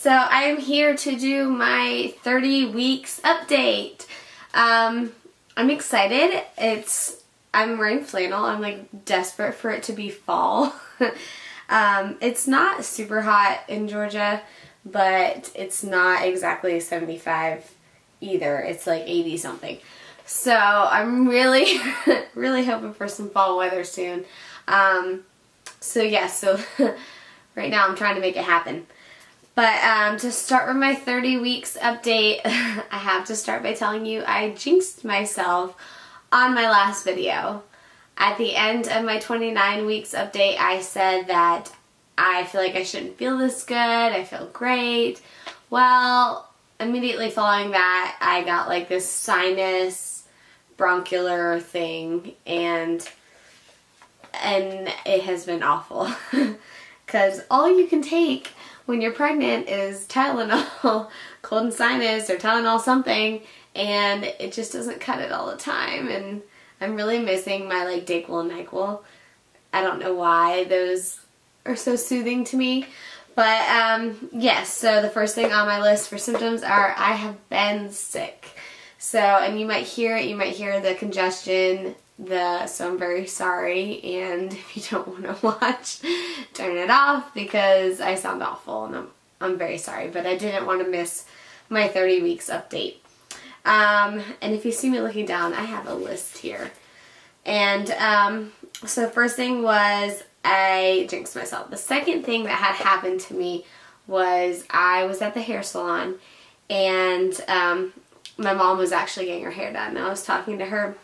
So I am here to do my 30 weeks update. I'm excited. I'm wearing flannel. I'm like desperate for it to be fall. It's not super hot in Georgia, but it's not exactly 75 either. It's like 80 something. So I'm really, really hoping for some fall weather soon. So right now I'm trying to make it happen. But to start with my 30 weeks update, I have to start by telling you I jinxed myself on my last video. At the end of my 29 weeks update, I said that I feel like I shouldn't feel this good. I feel great. Well, immediately following that, I got like this sinus bronchial thing, and it has been awful. Because all you can take when you're pregnant is Tylenol, cold and sinus, or Tylenol something, and it just doesn't cut it all the time. And I'm really missing my like Dayquil and NyQuil. I don't know why those are so soothing to me. But yes, so the first thing on my list for symptoms are I have been sick. So, and you might hear it, you might hear the congestion, so I'm very sorry, and if you don't want to watch, turn it off because I sound awful, and I'm very sorry, but I didn't want to miss my 30 weeks update. And if you see me looking down, I have a list here. And so the first thing was I jinxed myself. The second thing that had happened to me was I was at the hair salon, and my mom was actually getting her hair done. And I was talking to her,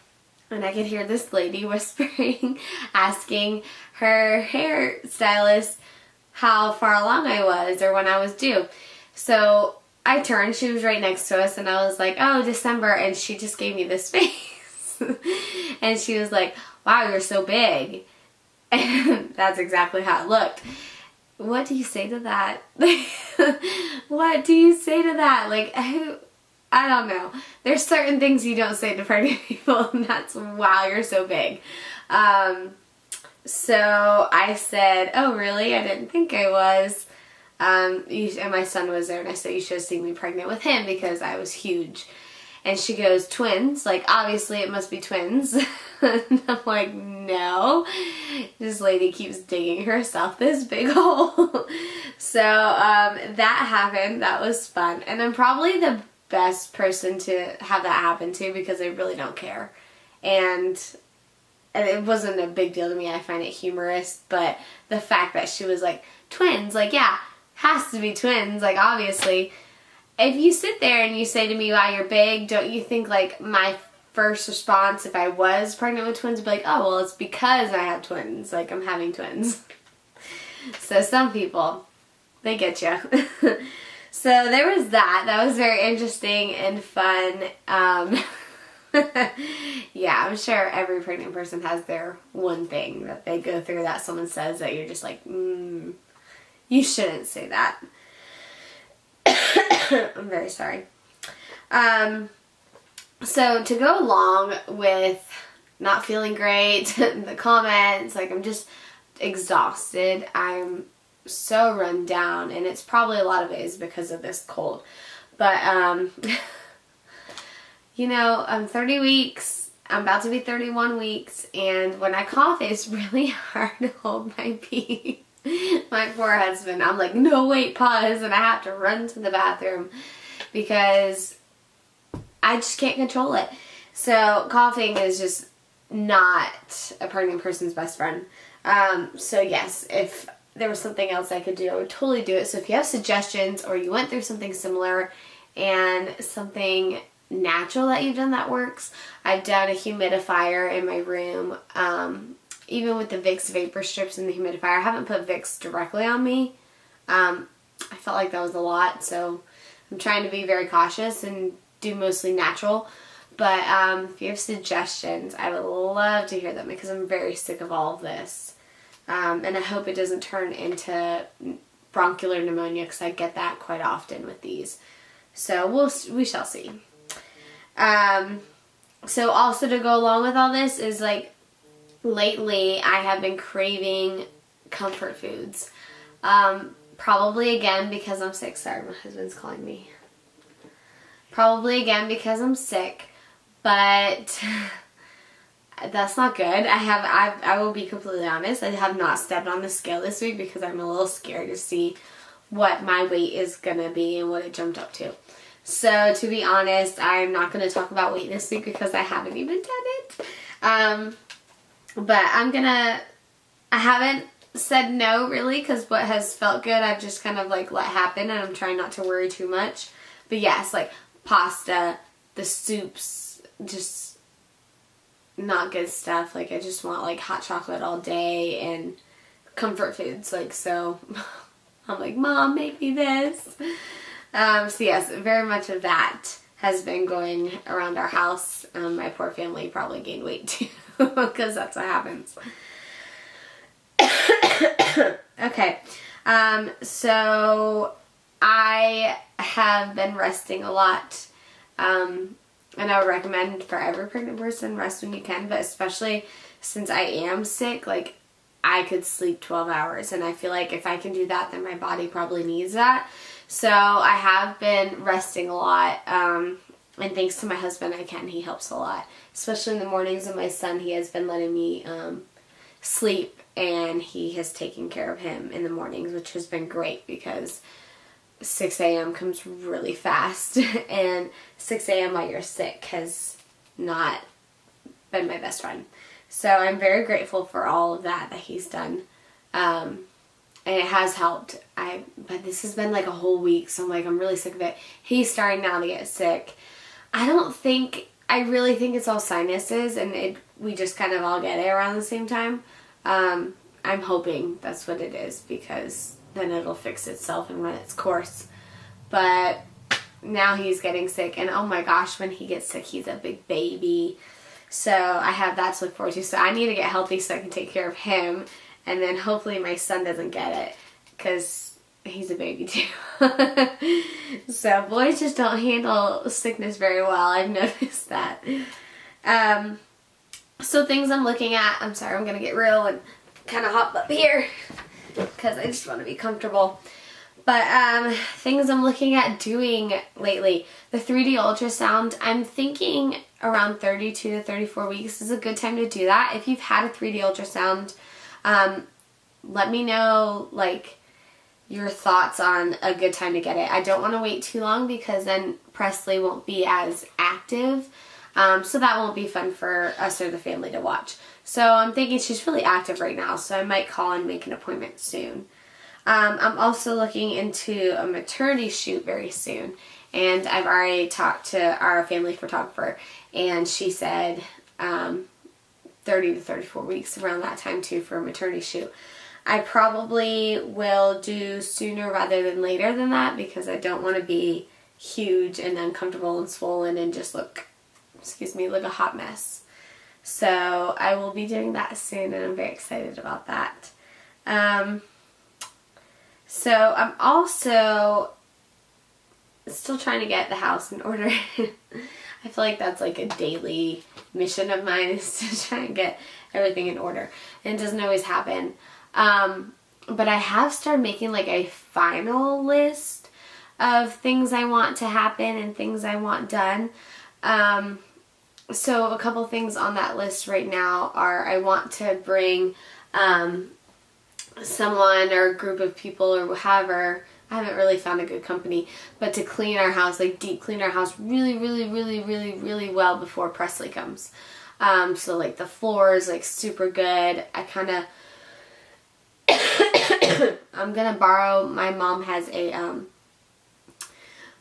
and I could hear this lady whispering, asking her hairstylist how far along I was or when I was due. So I turned, she was right next to us, and I was like, oh, December, and she just gave me this face. And she was like, wow, you're so big. And that's exactly how it looked. What do you say to that? What do you say to that? Like, I don't know. There's certain things you don't say to pregnant people, and that's, wow, you're so big. So I said, oh, really? I didn't think I was. And my son was there, and I said, you should have seen me pregnant with him because I was huge. And she goes, twins? Like, obviously it must be twins. And I'm like, no. This lady keeps digging herself this big hole. So that happened. That was fun. And I'm probably the best person to have that happen to because I really don't care. And it wasn't a big deal to me. I find it humorous. But the fact that she was like, twins, like, yeah, has to be twins. Like, obviously. If you sit there and you say to me, wow, you're big, don't you think, like, my first response if I was pregnant with twins would be like, oh, well, it's because I have twins. Like, I'm having twins. So some people, they get you. So there was that. That was very interesting and fun. Yeah, I'm sure every pregnant person has their one thing that they go through that someone says that you're just like, you shouldn't say that. I'm very sorry. So to go along with not feeling great, the comments, like I'm just exhausted. I'm so run down, and it's probably a lot of it is because of this cold. But, you know, I'm 30 weeks. I'm about to be 31 weeks, and when I cough, it's really hard to hold my pee. My poor husband, I'm like, no, wait, pause, and I have to run to the bathroom because I just can't control it. So coughing is just not a pregnant person's best friend. So yes, if there was something else I could do, I would totally do it. So if you have suggestions or you went through something similar and something natural that you've done that works, I've done a humidifier in my room. Even with the Vicks vapor strips in the humidifier, I haven't put Vicks directly on me. I felt like that was a lot, so I'm trying to be very cautious and do mostly natural. But if you have suggestions, I would love to hear them because I'm very sick of all of this. And I hope it doesn't turn into bronchial pneumonia because I get that quite often with these. So we shall see. So also to go along with all this is like, lately I have been craving comfort foods. Probably again because I'm sick. Sorry, my husband's calling me. Probably again because I'm sick, but that's not good. I will be completely honest. I have not stepped on the scale this week because I'm a little scared to see what my weight is going to be and what it jumped up to. So to be honest, I'm not going to talk about weight this week because I haven't even done it. But I haven't said no really because what has felt good I've just kind of like let happen, and I'm trying not to worry too much. But yes, like pasta, the soups, just not good stuff. Like I just want like hot chocolate all day and comfort foods. Like, so I'm like, Mom, make me this. So yes, very much of that has been going around our house. My poor family probably gained weight too because that's what happens. Okay, so I have been resting a lot, and I would recommend for every pregnant person, rest when you can, but especially since I am sick, like I could sleep 12 hours, and I feel like if I can do that, then my body probably needs that. So I have been resting a lot, and thanks to my husband, he helps a lot, especially in the mornings. And my son, he has been letting me sleep, and he has taken care of him in the mornings, which has been great because 6 a.m. comes really fast, and 6 a.m. while you're sick has not been my best friend. So I'm very grateful for all of that he's done. And it has helped. But this has been like a whole week, so I'm really sick of it. He's starting now to get sick. I really think it's all sinuses, and we just kind of all get it around the same time. I'm hoping that's what it is, because then it'll fix itself and run its course. But now he's getting sick, and oh my gosh, when he gets sick, he's a big baby. So I have that to look forward to. So I need to get healthy so I can take care of him. And then hopefully my son doesn't get it, because he's a baby too. So boys just don't handle sickness very well. I've noticed that. So things I'm looking at, I'm sorry, I'm going to get real and kind of hop up here because I just want to be comfortable. But things I'm looking at doing lately, the 3D ultrasound, I'm thinking around 32 to 34 weeks is a good time to do that. If you've had a 3D ultrasound, let me know like your thoughts on a good time to get it. I don't want to wait too long because then Presley won't be as active. So that won't be fun for us or the family to watch. So I'm thinking she's really active right now, so I might call and make an appointment soon. I'm also looking into a maternity shoot very soon, and I've already talked to our family photographer, and she said 30 to 34 weeks around that time too for a maternity shoot. I probably will do sooner rather than later than that because I don't want to be huge and uncomfortable and swollen and just look a hot mess. So I will be doing that soon, and I'm very excited about that. So I'm also still trying to get the house in order. I feel like that's like a daily mission of mine, is to try and get everything in order. And it doesn't always happen. But I have started making like a final list of things I want to happen and things I want done. So a couple things on that list right now are I want to bring someone or a group of people or however, I haven't really found a good company, but to clean our house, like deep clean our house really, really, really, really, really well before Presley comes. So like the floor is like super good. I kind of I'm gonna borrow, my mom has a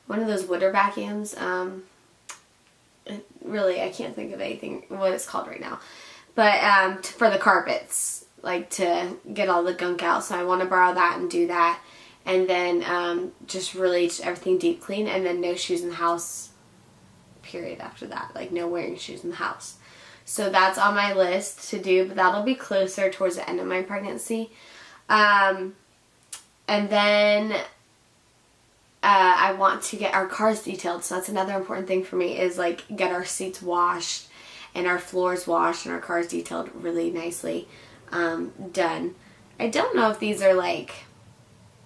one of those Witter vacuums. Really, I can't think of anything what it's called right now, but for the carpets, like to get all the gunk out. So I want to borrow that and do that, and then just really everything deep clean, and then no shoes in the house period after that, like no wearing shoes in the house. So that's on my list to do, but that'll be closer towards the end of my pregnancy. And then I want to get our cars detailed, so that's another important thing for me, is like get our seats washed and our floors washed and our cars detailed really nicely done. I don't know if these are like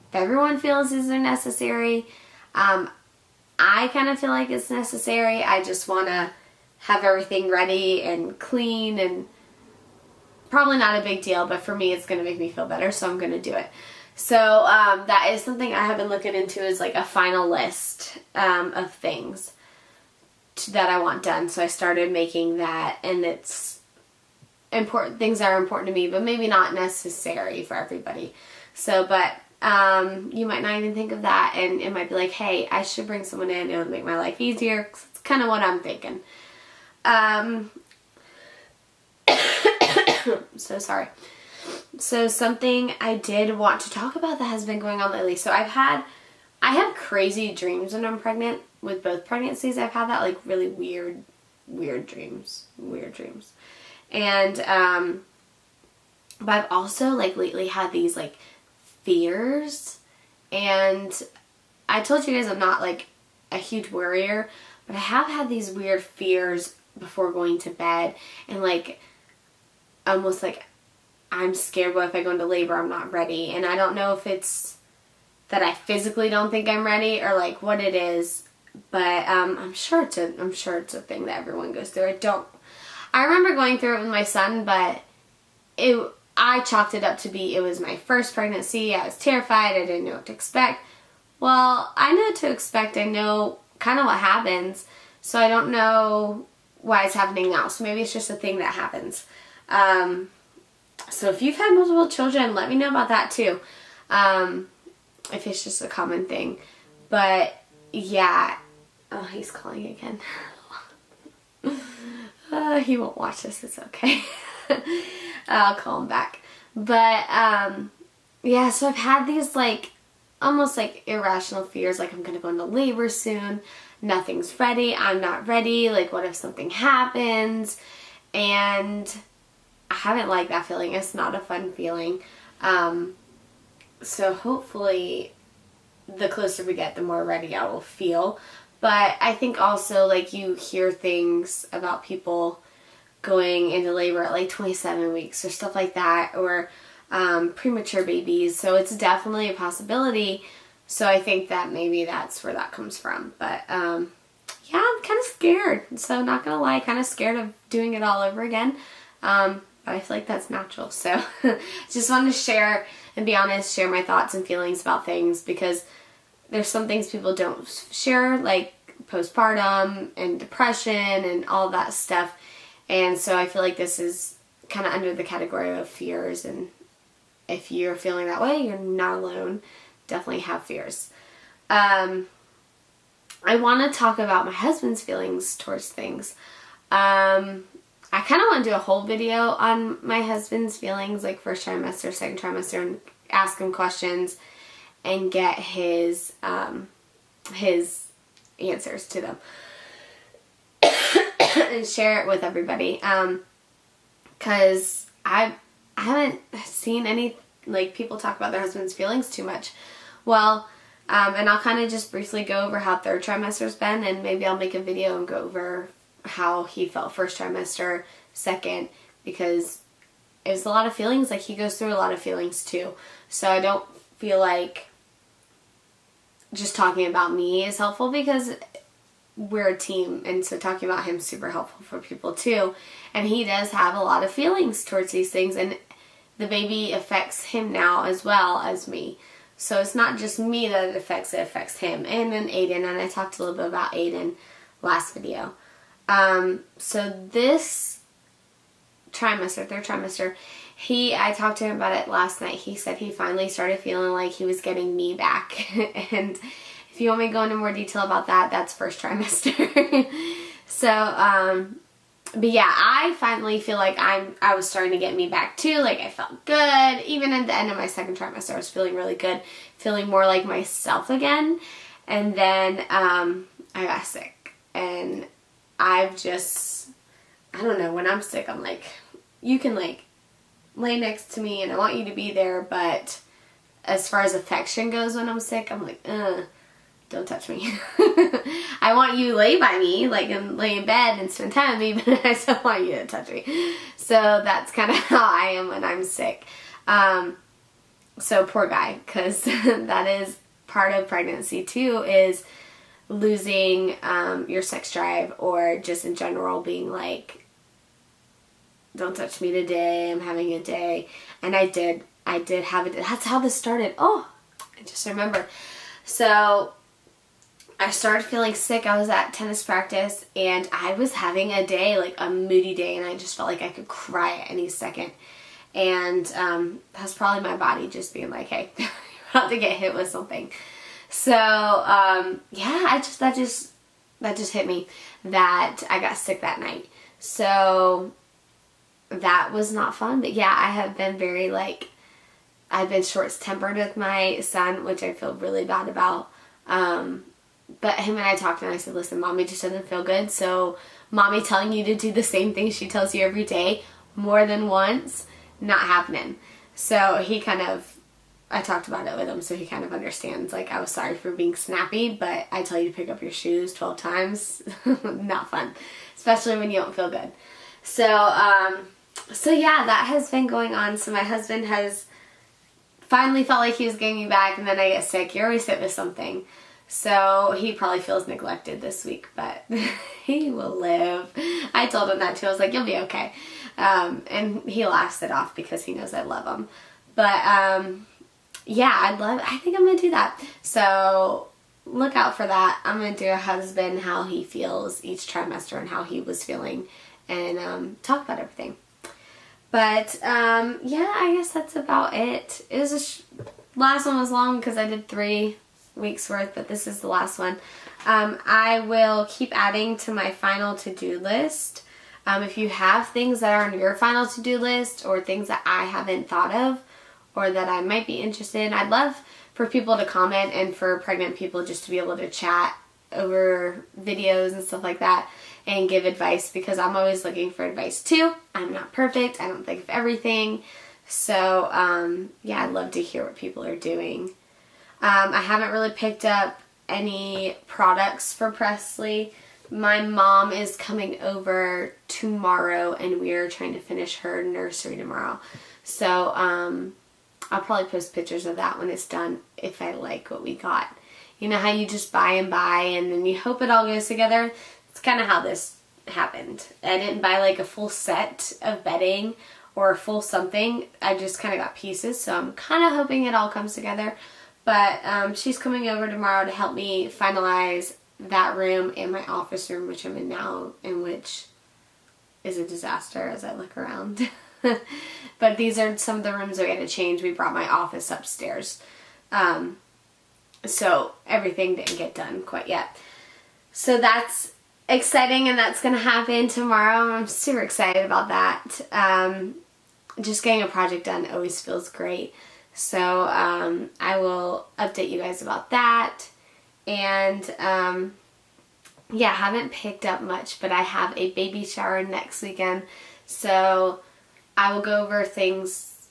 if everyone feels these are necessary. I kind of feel like it's necessary. I just want to have everything ready and clean, and probably not a big deal, but for me it's going to make me feel better, so I'm going to do it. So that is something I have been looking into, is like a final list of things that I want done. So I started making that, and it's important. Things that are important to me, but maybe not necessary for everybody. So, but you might not even think of that, and it might be like, hey, I should bring someone in. It would make my life easier. Cause it's kind of what I'm thinking. So sorry. So something I did want to talk about that has been going on lately. So I have crazy dreams when I'm pregnant. With both pregnancies, I've had that, like, really weird dreams. And, but I've also, like, lately had these, like, fears. And I told you guys I'm not, like, a huge worrier, but I have had these weird fears before going to bed. And, like, almost like I'm scared, what if I go into labor, I'm not ready. And I don't know if it's that I physically don't think I'm ready, or like what it is, but I'm sure it's a thing that everyone goes through. I remember going through it with my son, but I chalked it up to be, it was my first pregnancy. I was terrified. I didn't know what to expect. Well, I know what to expect. I know kind of what happens, so I don't know why it's happening now. So maybe it's just a thing that happens. So if you've had multiple children, let me know about that too. If it's just a common thing. But yeah. Oh, he's calling again. He won't watch this. It's okay. I'll call him back. But yeah, so I've had these like almost like irrational fears, like I'm gonna go into labor soon. Nothing's ready. I'm not ready. Like, what if something happens? And I haven't liked that feeling. It's not a fun feeling. So hopefully the closer we get, the more ready I will feel. But I think also, like, you hear things about people going into labor at like 27 weeks or stuff like that, or premature babies. So it's definitely a possibility. So I think that maybe that's where that comes from. But yeah, I'm kind of scared. So not gonna lie, kind of scared of doing it all over again. But I feel like that's natural. So just wanted to share and be honest, share my thoughts and feelings about things, because there's some things people don't share, like postpartum and depression and all that stuff. And so I feel like this is kind of under the category of fears. And if you're feeling that way, you're not alone. Definitely have fears. I want to talk about my husband's feelings towards things. I kind of want to do a whole video on my husband's feelings, like first trimester, second trimester, and ask him questions and get his answers to them and share it with everybody. Because I haven't seen any, like, people talk about their husband's feelings too much. Well, and I'll kind of just briefly go over how third trimester's been, and maybe I'll make a video and go over how he felt first trimester, second, because it was a lot of feelings. Like, he goes through a lot of feelings too. So I don't feel like just talking about me is helpful, because we're a team, and so talking about him is super helpful for people too. And he does have a lot of feelings towards these things, and the baby affects him now as well as me. So it's not just me that it affects him. And then Aiden, and I talked a little bit about Aiden last video. So this trimester, third trimester, I talked to him about it last night. He said he finally started feeling like he was getting me back. And if you want me to go into more detail about that, that's first trimester. So, but yeah, I finally feel like I was starting to get me back too. Like, I felt good. Even at the end of my second trimester, I was feeling really good, feeling more like myself again. And then I got sick, and I don't know, when I'm sick, I'm like, you can like lay next to me and I want you to be there, but as far as affection goes when I'm sick, I'm like, don't touch me. I want you to lay by me, like, and lay in bed and spend time with me, but I don't want you to touch me. So that's kind of how I am when I'm sick. So poor guy, because that is part of pregnancy too, is losing your sex drive, or just in general being like, don't touch me today, I'm having a day. And I did have it. That's how this started. Oh, I just remembered. So I started feeling sick. I was at tennis practice and I was having a day, like a moody day, and I just felt like I could cry at any second. And that's probably my body just being like, hey, you're about to get hit with something. So yeah, that just hit me that I got sick that night. So that was not fun. But yeah, I have been very like, I've been short-tempered with my son, which I feel really bad about. But him and I talked, and I said, listen, mommy just doesn't feel good. So mommy telling you to do the same thing she tells you every day more than once, not happening. So he kind of, I talked about it with him, so he kind of understands. Like, I was sorry for being snappy, but I tell you to pick up your shoes 12 times. Not fun. Especially when you don't feel good. So yeah, that has been going on. So my husband has finally felt like he was getting me back, and then I get sick. You're always hit with something. So he probably feels neglected this week, but he will live. I told him that too. I was like, you'll be okay. And he laughs it off because he knows I love him. But yeah, I think I'm going to do that. So look out for that. I'm going to do a husband, how he feels each trimester and how he was feeling, and talk about everything. But yeah, I guess that's about it. It was last one was long because I did 3 weeks worth, but this is the last one. I will keep adding to my final to-do list. If you have things that are on your final to-do list, or things that I haven't thought of, or that I might be interested in, I'd love for people to comment, and for pregnant people just to be able to chat over videos and stuff like that and give advice, because I'm always looking for advice too. I'm not perfect. I don't think of everything. So yeah, I'd love to hear what people are doing. I haven't really picked up any products for Presley. My mom is coming over tomorrow, and we are trying to finish her nursery tomorrow. So I'll probably post pictures of that when it's done, if I like what we got. You know how you just buy and then you hope it all goes together? It's kind of how this happened. I didn't buy like a full set of bedding or a full something. I just kind of got pieces, so I'm kind of hoping it all comes together. But she's coming over tomorrow to help me finalize that room and my office room, which I'm in now, and which is a disaster as I look around. But these are some of the rooms that we had to change. We brought my office upstairs. So everything didn't get done quite yet. So that's exciting, and that's going to happen tomorrow. I'm super excited about that. Just getting a project done always feels great. So I will update you guys about that. And yeah, haven't picked up much, but I have a baby shower next weekend. So I will go over things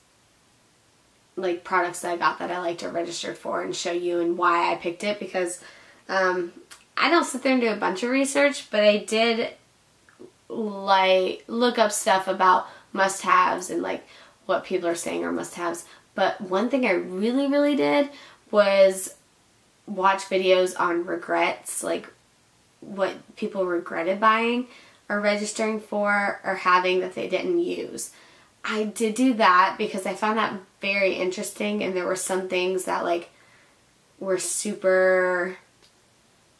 like products that I got that I liked or registered for, and show you and why I picked it, because I don't sit there and do a bunch of research, but I did like look up stuff about must-haves and like what people are saying are must-haves. But one thing I really did was watch videos on regrets, like what people regretted buying or registering for or having that they didn't use. I did do that because I found that very interesting, and there were some things that like were super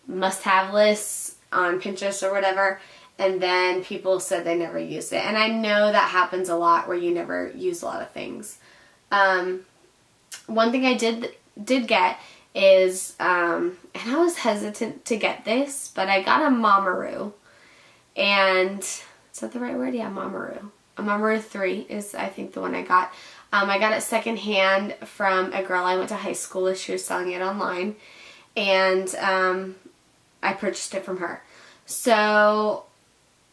must-have lists on Pinterest or whatever, and then people said they never used it. And I know that happens a lot where you never use a lot of things. One thing I did get is, and I was hesitant to get this, but I got a Mamaroo. And, is that the right word? Yeah, Mamaroo. A Mamaroo 3 is, I think, the one I got. I got it secondhand from a girl I went to high school with. She was selling it online. And I purchased it from her. So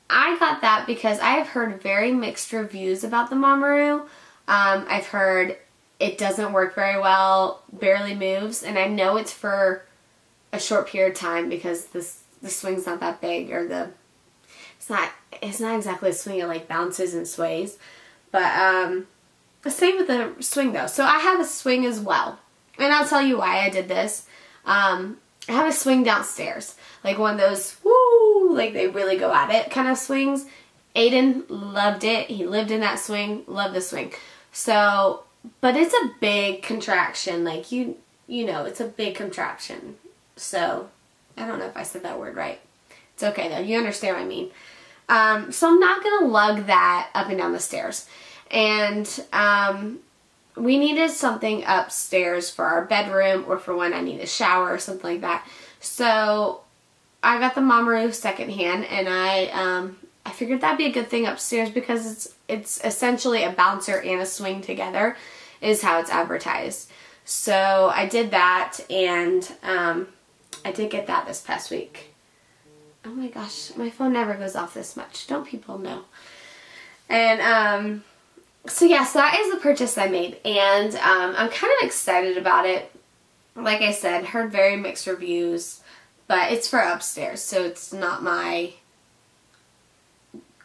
I got that because I have heard very mixed reviews about the Mamaroo. I've heard it doesn't work very well, barely moves, and I know it's for a short period of time because the swing's not that big, or it's not exactly a swing. It like bounces and sways, but same with the swing though. So I have a swing as well. And I'll tell you why I did this. I have a swing downstairs. Like one of those, woo, like they really go at it kind of swings. Aiden loved it. He lived in that swing, loved the swing. So, but it's a big contraction. Like you know, it's a big contraption. So, I don't know if I said that word right. It's okay though. You understand what I mean. So I'm not going to lug that up and down the stairs. And we needed something upstairs for our bedroom or for when I need a shower or something like that. So I got the Mamaroo secondhand, and I figured that'd be a good thing upstairs because it's essentially a bouncer and a swing together is how it's advertised. So I did that, and I did get that this past week. Oh my gosh, my phone never goes off this much. Don't people know? And so yeah, so that is the purchase I made, and I'm kind of excited about it. Like I said, heard very mixed reviews, but it's for upstairs, so it's not my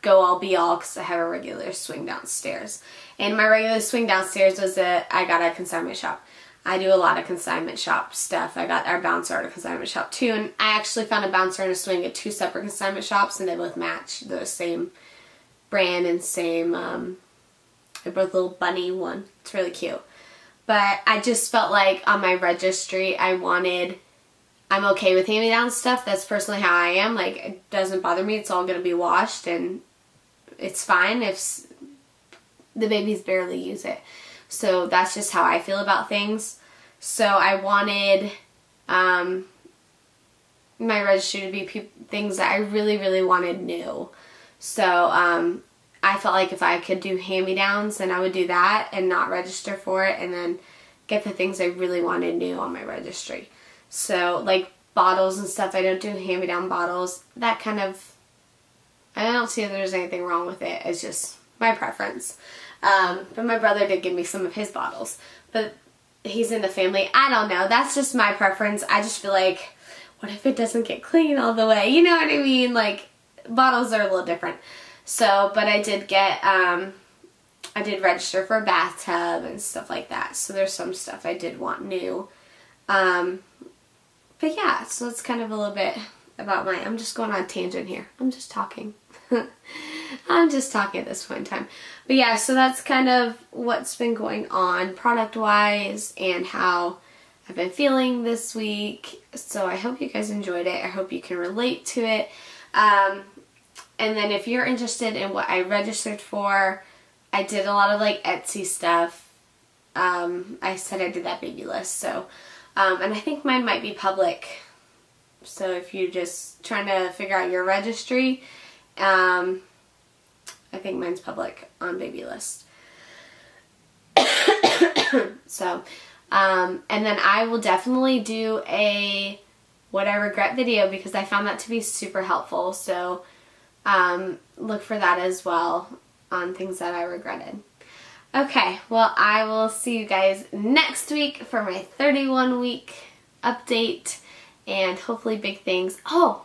go all be all because I have a regular swing downstairs. And my regular swing downstairs was I got at a consignment shop. I do a lot of consignment shop stuff. I got our bouncer at a consignment shop too, and I actually found a bouncer and a swing at 2 separate consignment shops, and they both match. The same brand and same, they're both little bunny one. It's really cute. But I just felt like on my registry, I'm okay with hand-me-down stuff. That's personally how I am. Like, it doesn't bother me. It's all going to be washed, and it's fine if the babies barely use it. So that's just how I feel about things. So I wanted my registry to be things that I really, really wanted new. So I felt like if I could do hand-me-downs, then I would do that and not register for it, and then get the things I really wanted new on my registry. So like bottles and stuff, I don't do hand-me-down bottles. That kind of, I don't see if there's anything wrong with it. It's just my preference. But my brother did give me some of his bottles. But he's in the family. I don't know. That's just my preference. I just feel like, what if it doesn't get clean all the way? You know what I mean? Like, bottles are a little different. So, but I did get, I did register for a bathtub and stuff like that. So there's some stuff I did want new. But yeah, so it's kind of a little bit about I'm just going on a tangent here. I'm just talking. I'm just talking at this point in time. But yeah, so that's kind of what's been going on product-wise and how I've been feeling this week. So I hope you guys enjoyed it. I hope you can relate to it. And then if you're interested in what I registered for, I did a lot of like Etsy stuff. I said I did that baby list. So, and I think mine might be public. So if you're just trying to figure out your registry, I think mine's public on baby list. So, and then I will definitely do a what I regret video because I found that to be super helpful. So, look for that as well on things that I regretted. Okay, well, I will see you guys next week for my 31-week update and hopefully big things. Oh,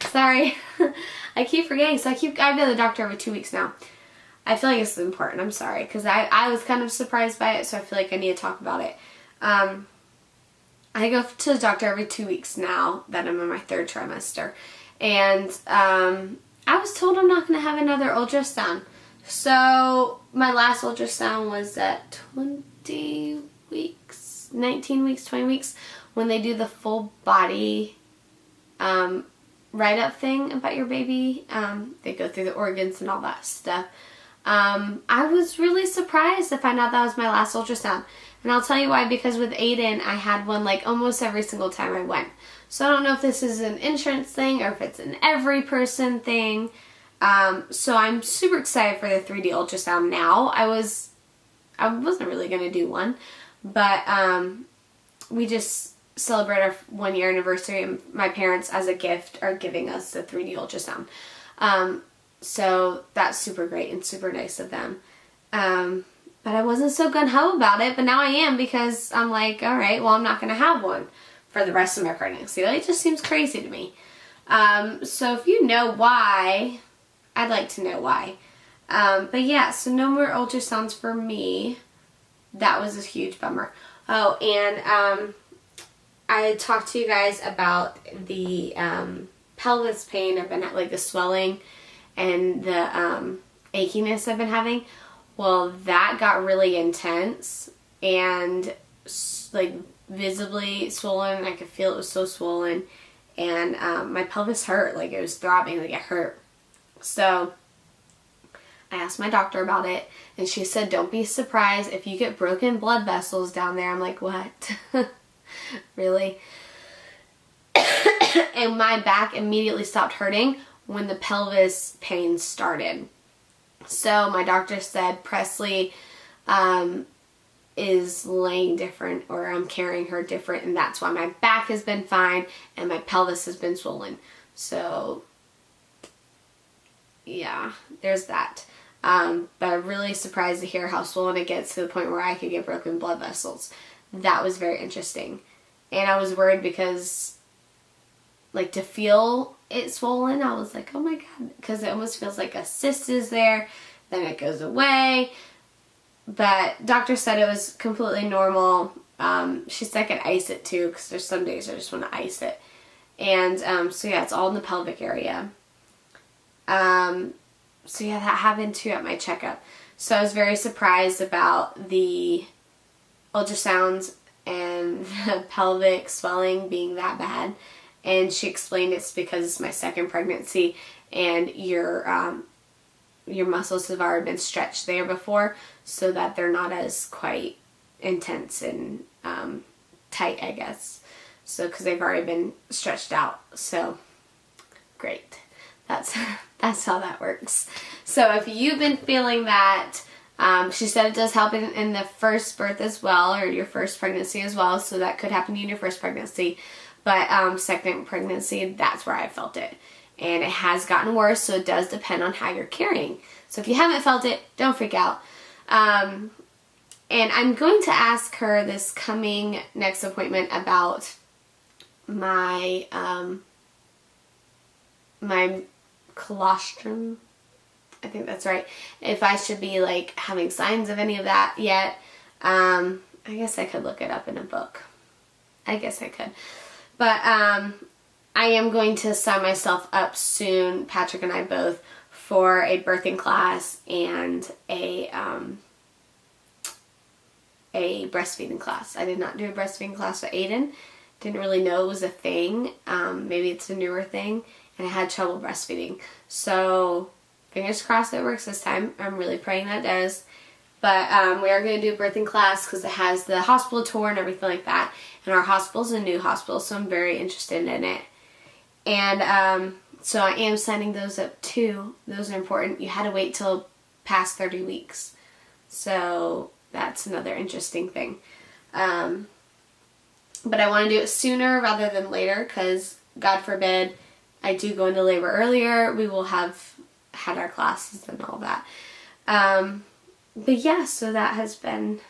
sorry. I keep forgetting, so I go to the doctor every 2 weeks now. I feel like it's important. I'm sorry, because I was kind of surprised by it, so I feel like I need to talk about it. I go to the doctor every 2 weeks now that I'm in my 3rd trimester. And I was told I'm not going to have another ultrasound. So my last ultrasound was at 20 weeks, 19 weeks, 20 weeks, when they do the full body write-up thing about your baby. They go through the organs and all that stuff. I was really surprised to find out that was my last ultrasound. And I'll tell you why, because with Aiden, I had one like almost every single time I went. So I don't know if this is an insurance thing or if it's an every person thing. So I'm super excited for the 3D ultrasound now. I wasn't really going to do one, but we just celebrate our 1-year anniversary, and my parents as a gift are giving us the 3D ultrasound. So that's super great and super nice of them. But I wasn't so gung-ho about it, but now I am because I'm like, all right, well, I'm not going to have one for the rest of my pregnancy. Like, it just seems crazy to me. So if you know why, I'd like to know why. But yeah, so no more ultrasounds for me. That was a huge bummer. Oh, and I talked to you guys about the pelvis pain I've been like the swelling and the achiness I've been having. Well, that got really intense and like visibly swollen. I could feel it was so swollen, and my pelvis hurt, like it was throbbing, like it hurt. So I asked my doctor about it, and she said, don't be surprised if you get broken blood vessels down there. I'm like, what? Really? And my back immediately stopped hurting when the pelvis pain started. So my doctor said Presley is laying different, or I'm carrying her different, and that's why my back has been fine and my pelvis has been swollen. So yeah, there's that. But I'm really surprised to hear how swollen it gets to the point where I could get broken blood vessels. That was very interesting. And I was worried because, like, to feel it swollen, I was like, oh my God, because it almost feels like a cyst is there, then it goes away. But doctor said it was completely normal. She said I could ice it too, because there's some days I just want to ice it. And so yeah, it's all in the pelvic area. So yeah, that happened too at my checkup. So I was very surprised about the ultrasounds and the pelvic swelling being that bad. And she explained it's because it's my second pregnancy and your muscles have already been stretched there before, so that they're not as quite intense and tight, I guess. So because they've already been stretched out. So great. That's how that works. So if you've been feeling that, she said it does help in the first birth as well, or your first pregnancy as well. So that could happen to you in your first pregnancy. But second pregnancy, that's where I felt it. And it has gotten worse, so it does depend on how you're carrying. So if you haven't felt it, don't freak out. And I'm going to ask her this coming next appointment about my my colostrum. I think that's right. If I should be like having signs of any of that yet. I guess I could look it up in a book. I guess I could. But I am going to sign myself up soon, Patrick and I both, for a birthing class and a breastfeeding class. I did not do a breastfeeding class with Aiden. Didn't really know it was a thing. Maybe it's a newer thing. And I had trouble breastfeeding. So fingers crossed it works this time. I'm really praying that it does. But we are going to do a birthing class because it has the hospital tour and everything like that. And our hospital is a new hospital, so I'm very interested in it. And so I am signing those up too. Those are important. You had to wait till past 30 weeks. So that's another interesting thing. But I want to do it sooner rather than later because, God forbid, I do go into labor earlier. We will have had our classes and all that. But yeah, so that has been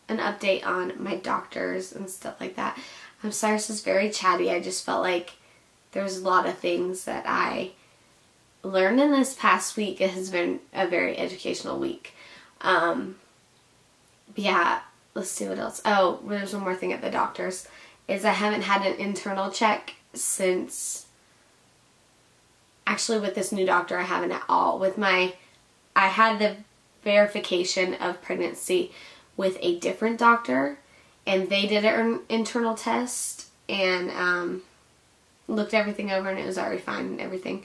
an update on my doctors and stuff like that. I'm sorry this is very chatty. I just felt like there was a lot of things that I learned in this past week. It has been a very educational week. But yeah, let's see what else. Oh, there's one more thing at the doctor's. Is I haven't had an internal check since, actually with this new doctor I haven't at all. I had the verification of pregnancy with a different doctor, and they did an internal test and looked everything over, and it was already fine and everything.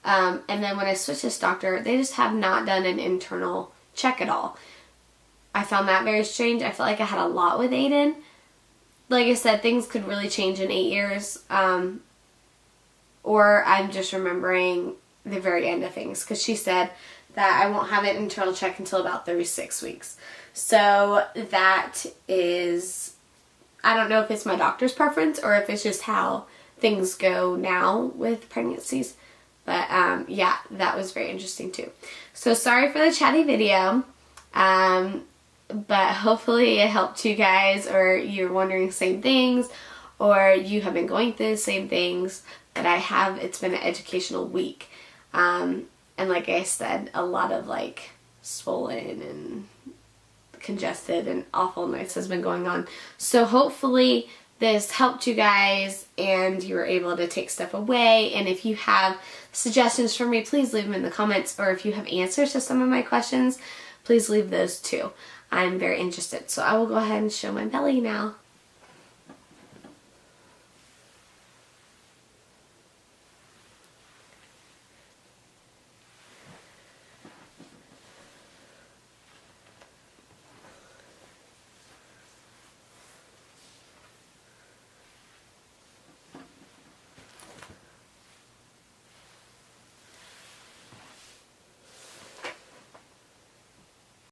And then when I switched this doctor, they just have not done an internal check at all. I found that very strange. I felt like I had a lot with Aiden. Like I said, things could really change in 8 years. Or I'm just remembering the very end of things, because she said that I won't have an internal check until about 36 weeks. So that is, I don't know if it's my doctor's preference or if it's just how things go now with pregnancies. But yeah, that was very interesting too. So sorry for the chatty video. But hopefully it helped you guys, or you're wondering the same things, or you have been going through the same things that I have. It's been an educational week. And And like I said, a lot of like swollen and congested and awfulness has been going on. So hopefully this helped you guys and you were able to take stuff away. And if you have suggestions for me, please leave them in the comments. Or if you have answers to some of my questions, please leave those too. I'm very interested. So I will go ahead and show my belly now.